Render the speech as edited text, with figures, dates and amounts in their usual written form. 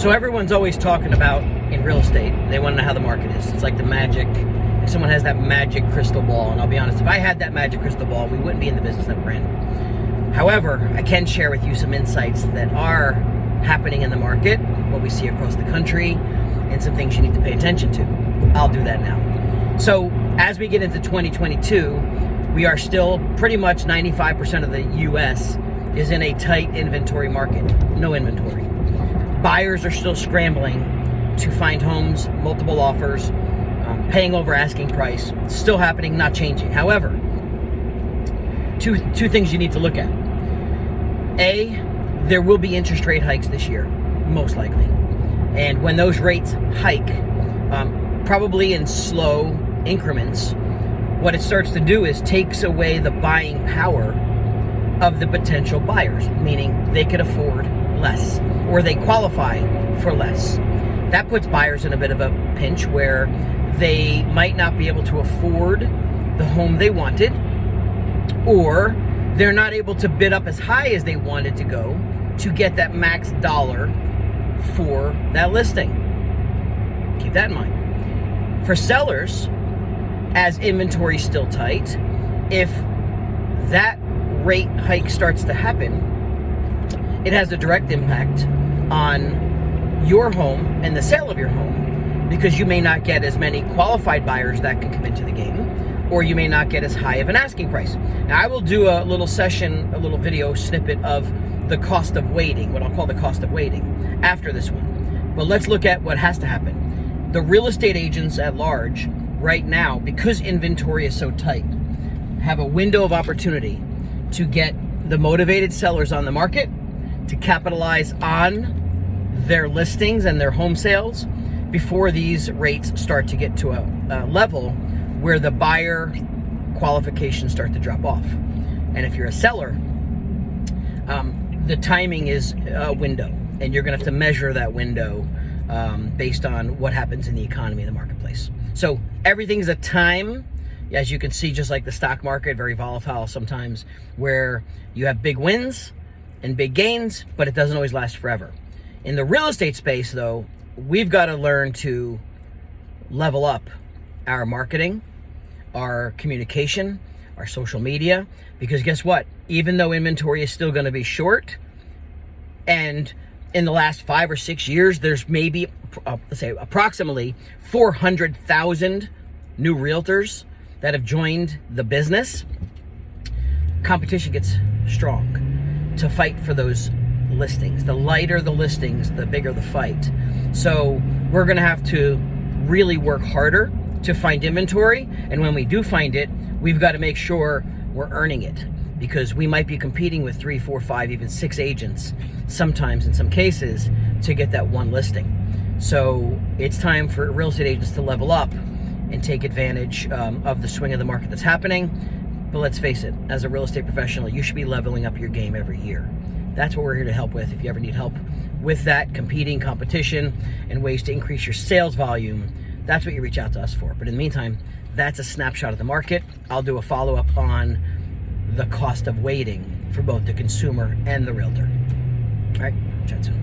So everyone's always talking about, in real estate, they want to know how the market is. It's like the magic, if someone has that magic crystal ball, and I'll be honest, if I had that magic crystal ball, we wouldn't be in the business that we're in. However, I can share with you some insights that are happening in the market, what we see across the country, and some things you need to pay attention to. I'll do that now. So as we get into 2022, we are still pretty much 95% of the US is in a tight inventory market, no inventory. Buyers are still scrambling to find homes, multiple offers, paying over asking price, still happening, not changing. However, two things you need to look at. A, there will be interest rate hikes this year, most likely. And when those rates hike, probably in slow increments, what it starts to do is takes away the buying power of the potential buyers, meaning they could afford less or they qualify for less. That puts buyers in a bit of a pinch where they might not be able to afford the home they wanted, or they're not able to bid up as high as they wanted to go to get that max dollar for that listing. Keep that in mind. For sellers, as inventory is still tight, if that rate hike starts to happen, it has a direct impact on your home and the sale of your home, because you may not get as many qualified buyers that can come into the game, or you may not get as high of an asking price. Now, I will do a little session, a little video snippet of the cost of waiting, what I'll call the cost of waiting, after this one. But let's look at what has to happen. The real estate agents at large right now, because inventory is so tight, have a window of opportunity to get the motivated sellers on the market, to capitalize on their listings and their home sales before these rates start to get to a level where the buyer qualifications start to drop off. And if you're a seller, the timing is a window, and you're gonna have to measure that window based on what happens in the economy and the marketplace. So everything's a time, as you can see, just like the stock market, very volatile sometimes, where you have big wins and big gains, but it doesn't always last forever. In the real estate space, though, we've got to learn to level up our marketing, our communication, our social media, because guess what? Even though inventory is still going to be short, and in the last 5 or 6 years, there's maybe, let's say, approximately 400,000 new realtors that have joined the business, competition gets strong to fight for those listings. The lighter the listings, the bigger the fight. So we're gonna have to really work harder to find inventory, and when we do find it, we've got to make sure we're earning it, because we might be competing with 3, 4, 5, even 6 agents sometimes in some cases to get that one listing. So it's time for real estate agents to level up and take advantage of the swing of the market that's happening. But let's face it, as a real estate professional, you should be leveling up your game every year. That's what we're here to help with. If you ever need help with that, competing, competition, and ways to increase your sales volume, that's what you reach out to us for. But in the meantime, that's a snapshot of the market. I'll do a follow-up on the cost of waiting for both the consumer and the realtor. All right, chat soon.